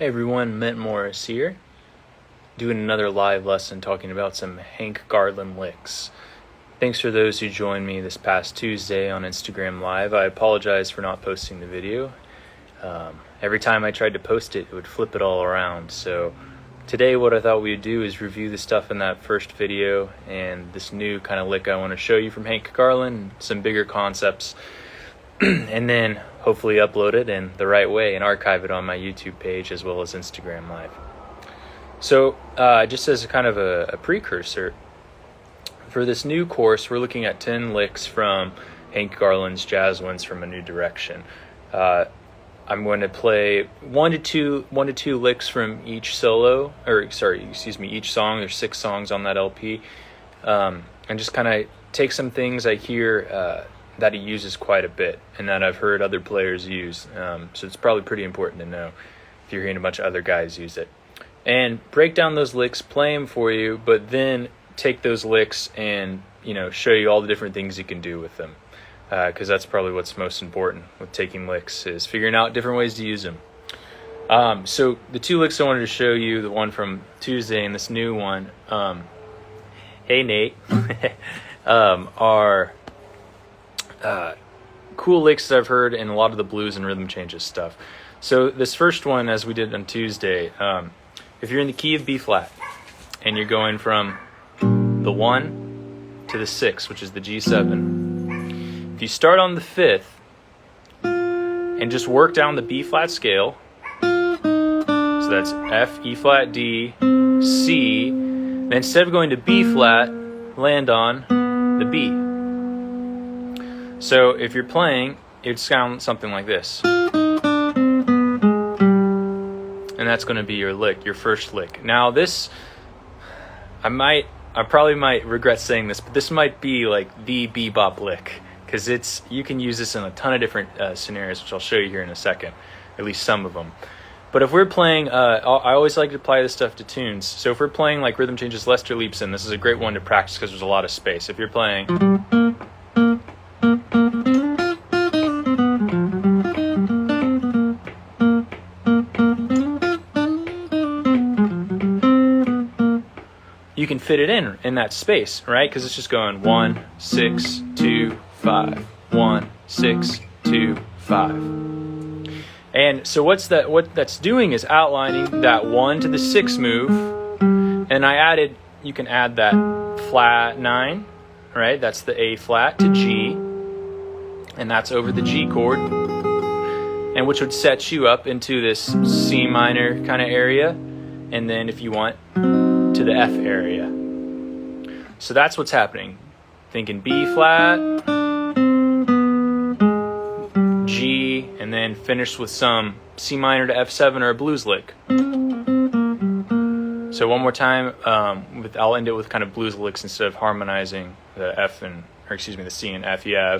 Hey everyone, Ment here, doing another live lesson talking about some Hank Garland Licks. Thanks for those who joined me this past Tuesday on Instagram Live. I apologize for not posting the video. Every time I tried to post it, it would flip it all around. So today what I thought we'd do is review the stuff in that first video and this new kind of lick I want to show you from Hank Garland, some bigger concepts, and then hopefully upload it in the right way and archive it on my YouTube page as well as Instagram Live. So just as a kind of a precursor, for this new course, we're looking at 10 licks from Hank Garland's Jazz Winds from a New Direction. I'm going to play one to two licks from each song. There's 6 songs on that LP, and just kind of take some things I hear that he uses quite a bit and that I've heard other players use. So it's probably pretty important to know if you're hearing a bunch of other guys use it. And break down those licks, play them for you, but then take those licks and show you all the different things you can do with them. Because that's probably what's most important with taking licks, is figuring out different ways to use them. So the 2 licks I wanted to show you, the one from Tuesday and this new one, hey Nate, are cool licks that I've heard in a lot of the blues and rhythm changes stuff. So this first one, as we did on Tuesday, if you're in the key of B flat and you're going from the 1 to the 6, which is the G7, if you start on the 5th and just work down the B flat scale, so that's F, E flat, D, C, then instead of going to B flat, land on the B. So if you're playing, it'd sound something like this. And that's going to be your lick, your first lick. Now this, I probably might regret saying this, but this might be like the bebop lick, because you can use this in a ton of different scenarios, which I'll show you here in a second, at least some of them. But if we're playing, I always like to apply this stuff to tunes. So if we're playing like rhythm changes Lester leaps in, this is a great one to practice because there's a lot of space. If you're playing, you can fit it in that space, right? Because it's just going 1, 6, 2, 5, 1, 6, 2, 5. And so what that's doing is outlining that 1 to the 6 move. And you can add that flat 9, right? That's the A flat to G. And that's over the G chord. And which would set you up into this C minor kind of area. And then if you want, to the F area. So that's what's happening. Thinking B flat, G, and then finish with some C minor to F7 or a blues lick. So one more time, I'll end it with kind of blues licks instead of harmonizing the the C and F. You have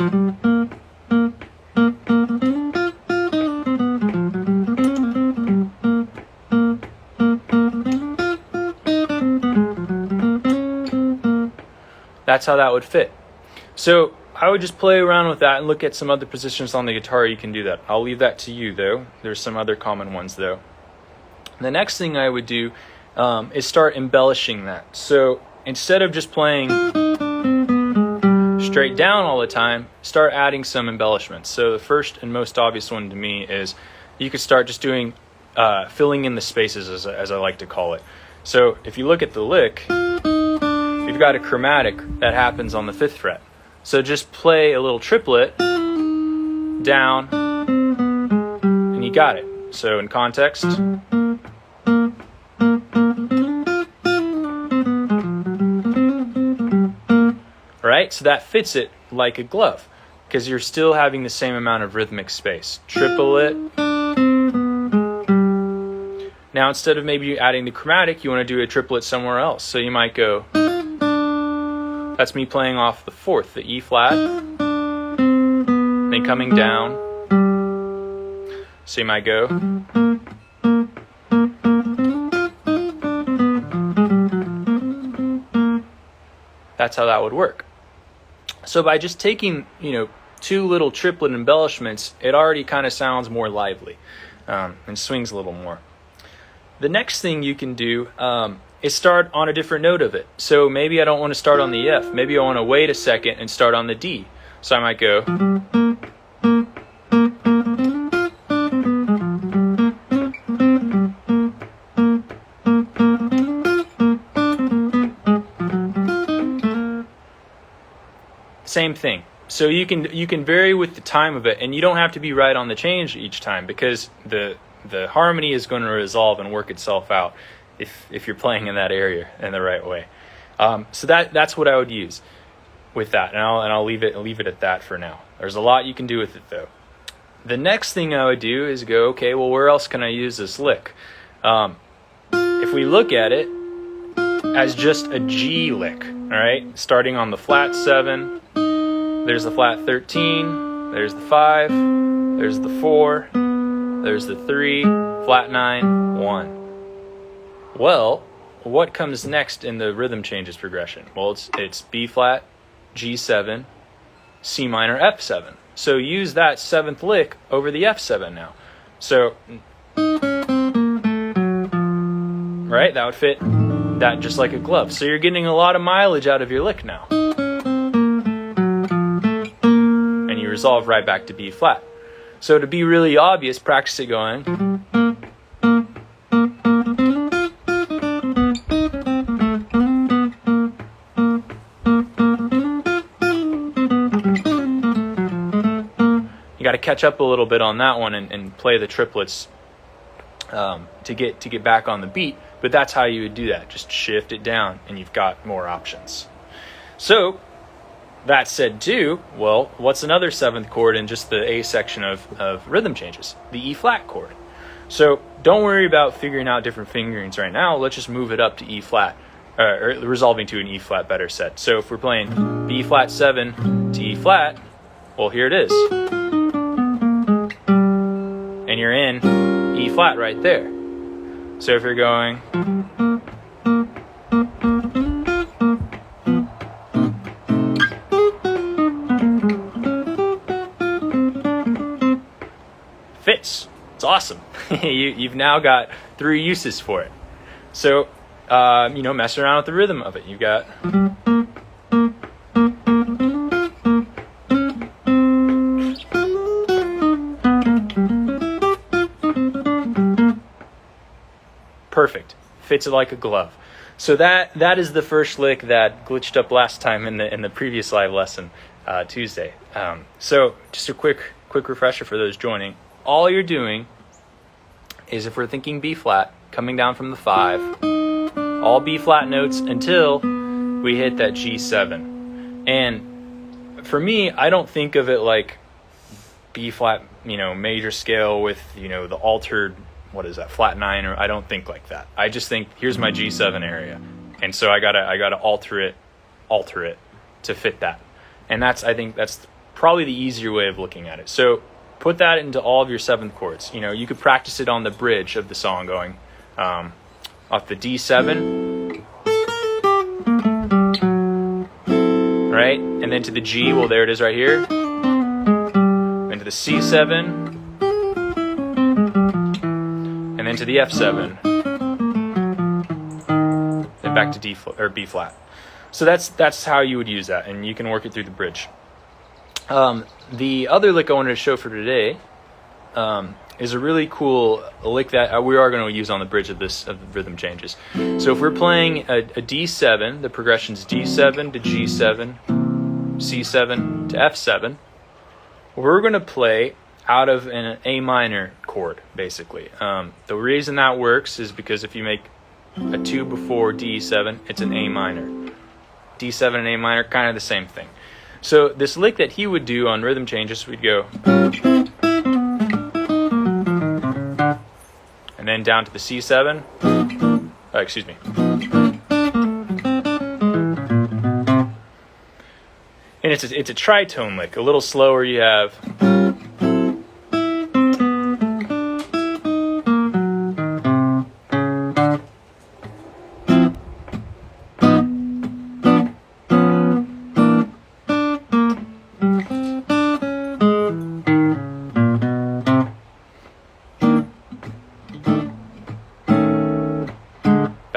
that's how that would fit. So I would just play around with that and look at some other positions on the guitar you can do that. I'll leave that to you though. There's some other common ones though. The next thing I would do is start embellishing that. So instead of just playing straight down all the time, start adding some embellishments. So the first and most obvious one to me is you could start just doing filling in the spaces, as I like to call it. So if you look at the lick, you've got a chromatic that happens on the 5th fret. So just play a little triplet down, and you got it. So in context, right? So that fits it like a glove, because you're still having the same amount of rhythmic space. Triplet. Now instead of maybe adding the chromatic, you want to do a triplet somewhere else. So you might go, that's me playing off the 4th, the E flat, then coming down. So you might go. That's how that would work. So by just taking, 2 little triplet embellishments, it already kind of sounds more lively and swings a little more. the next thing you can do is start on a different note of it. So maybe I don't want to start on the F. Maybe I want to wait a second and start on the D. So I might go. Same thing. So you can vary with the time of it, and you don't have to be right on the change each time, because the harmony is going to resolve and work itself out if you're playing in that area in the right way. So that's what I would use with that, and I'll leave it at that for now. There's a lot you can do with it though. The next thing I would do is go, okay, well, where else can I use this lick? If we look at it as just a G lick, all right, starting on the flat 7, there's the flat 13, there's the 5, there's the 4, there's the 3, flat 9, 1. Well, what comes next in the rhythm changes progression? Well, it's B flat, G7, C minor, F7. So use that 7th lick over the F7 now. So, right, that would fit that just like a glove. So you're getting a lot of mileage out of your lick now. And you resolve right back to B flat. So to be really obvious, practice it going. You got to catch up a little bit on that one and play the triplets to get back on the beat. But that's how you would do that. Just shift it down and you've got more options. So that said too, well, what's another 7th chord in just the A section of rhythm changes? The E flat chord. So don't worry about figuring out different fingerings right now. Let's just move it up to E flat, or resolving to an E flat better set. So if we're playing B flat 7 to E flat, well, here it is. And you're in E flat right there. So if you're going fits. It's awesome. You've now got 3 uses for it. So mess around with the rhythm of it. You've got perfect. Fits it like a glove. So that is the first lick that glitched up last time in the previous live lesson Tuesday. So just a quick refresher for those joining. All you're doing is, if we're thinking B flat, coming down from the 5, all B flat notes until we hit that G7. And for me, I don't think of it like B flat, major scale with, the altered, what is that, flat 9, or I don't think like that. I just think, here's my G7 area. And so I gotta alter it to fit that. And I think that's probably the easier way of looking at it. So put that into all of your 7th chords. You could practice it on the bridge of the song, going off the D7, right? And then to the G, well, there it is right here. Then to the C7, and then to the F7, then back to D flat or B flat. So that's how you would use that, and you can work it through the bridge. The other lick I wanted to show for today is a really cool lick that we are going to use on the bridge of the rhythm changes. So if we're playing a D7, the progression's D7 to G7, C7 to F7, we're going to play out of an A minor chord, basically. The reason that works is because if you make a 2 before D7, it's an A minor. D7 and A minor, kind of the same thing. So this lick that he would do on rhythm changes, we'd go, and then down to the C7. Excuse me. And it's a tritone lick, a little slower. You have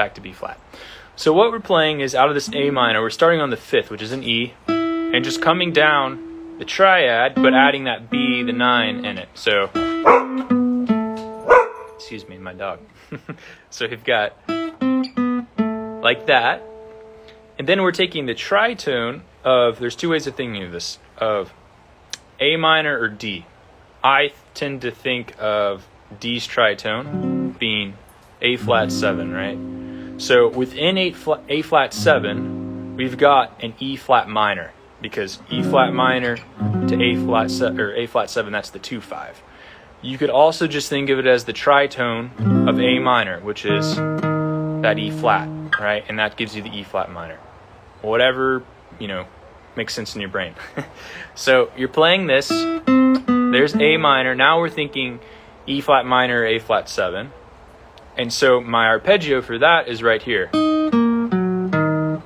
back to B flat. So what we're playing is out of this A minor, we're starting on the 5th, which is an E, and just coming down the triad, but adding that B, the 9 in it. So, excuse me, my dog. So you've got like that. And then we're taking the tritone of, there's two ways of thinking of this, of A minor or D. I tend to think of D's tritone being A flat 7, right? So within A flat 7, we've got an E flat minor, because E flat minor to A flat 7, that's the 2-5. You could also just think of it as the tritone of A minor, which is that E flat, right? And that gives you the E flat minor. Whatever, makes sense in your brain. So you're playing this, there's A minor, now we're thinking E flat minor, A flat 7. And so my arpeggio for that is right here.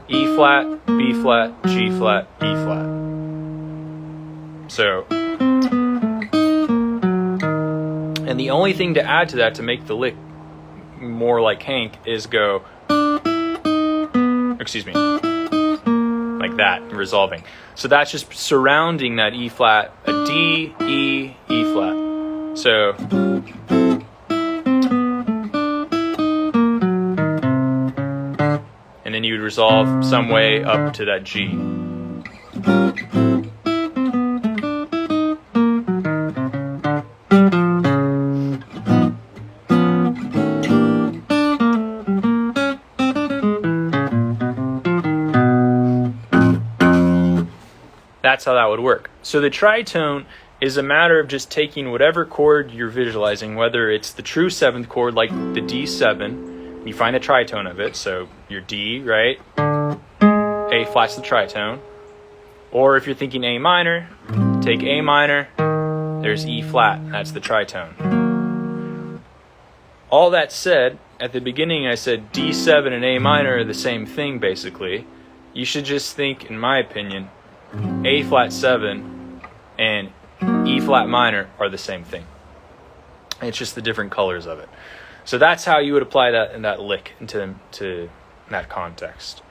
E flat, B flat, G flat, E flat. So, and the only thing to add to that to make the lick more like Hank is go, like that, resolving. So that's just surrounding that E flat, a D, E, E flat. So, and then you would resolve some way up to that G. That's how that would work. So the tritone is a matter of just taking whatever chord you're visualizing, whether it's the true 7th chord like the D7, you find the tritone of it, so your D, right? A flat's the tritone. Or if you're thinking A minor, take A minor, there's E flat, that's the tritone. All that said, at the beginning I said D7 and A minor are the same thing basically. You should just think, in my opinion, A flat 7 and E flat minor are the same thing. It's just the different colors of it. So that's how you would apply that in that lick into that context.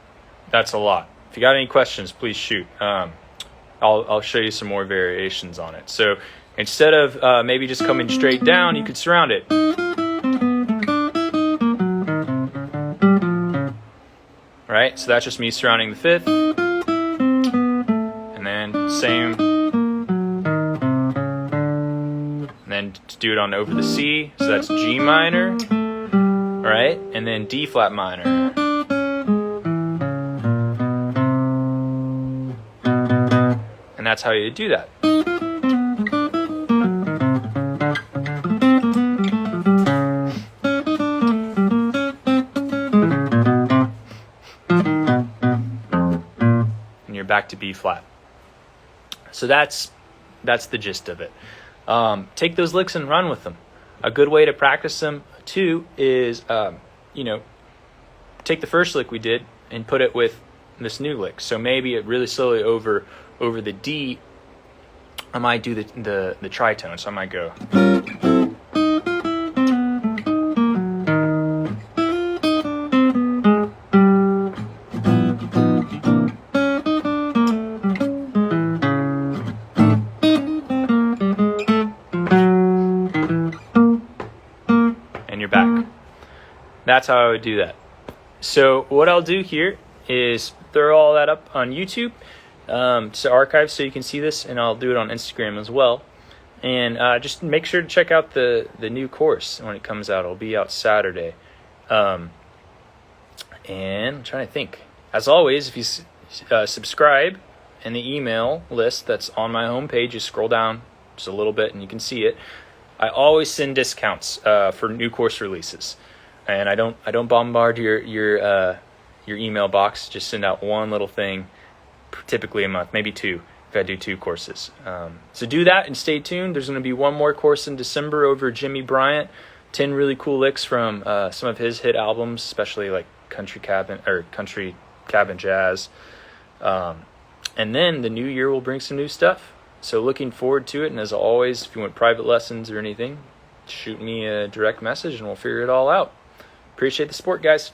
That's a lot. If you got any questions, please shoot. I'll show you some more variations on it. So instead of maybe just coming straight down, you could surround it. Right? So that's just me surrounding the 5th. And then same. And then to do it on over the C. So that's G minor. Right? And then D flat minor. And that's how you do that. And you're back to B flat. So that's the gist of it. Take those licks and run with them. A good way to practice them too is, take the first lick we did and put it with this new lick. So maybe it really slowly over the D, I might do the tritone. So I might go. And you're back. That's how I would do that. So what I'll do here is throw all that up on YouTube to archive so you can see this, and I'll do it on Instagram as well. And just make sure to check out the new course when it comes out. It'll be out Saturday. And I'm trying to think. As always, if you subscribe in the email list that's on my homepage, you scroll down just a little bit and you can see it. I always send discounts for new course releases, and I don't bombard your email box. Just send out one little thing, typically a month, maybe two, if I do 2 courses. So do that and stay tuned. There's going to be one more course in December over Jimmy Bryant, 10 really cool licks from some of his hit albums, especially like country cabin jazz. And then the new year will bring some new stuff. So looking forward to it. And as always, if you want private lessons or anything, shoot me a direct message and we'll figure it all out. Appreciate the support, guys.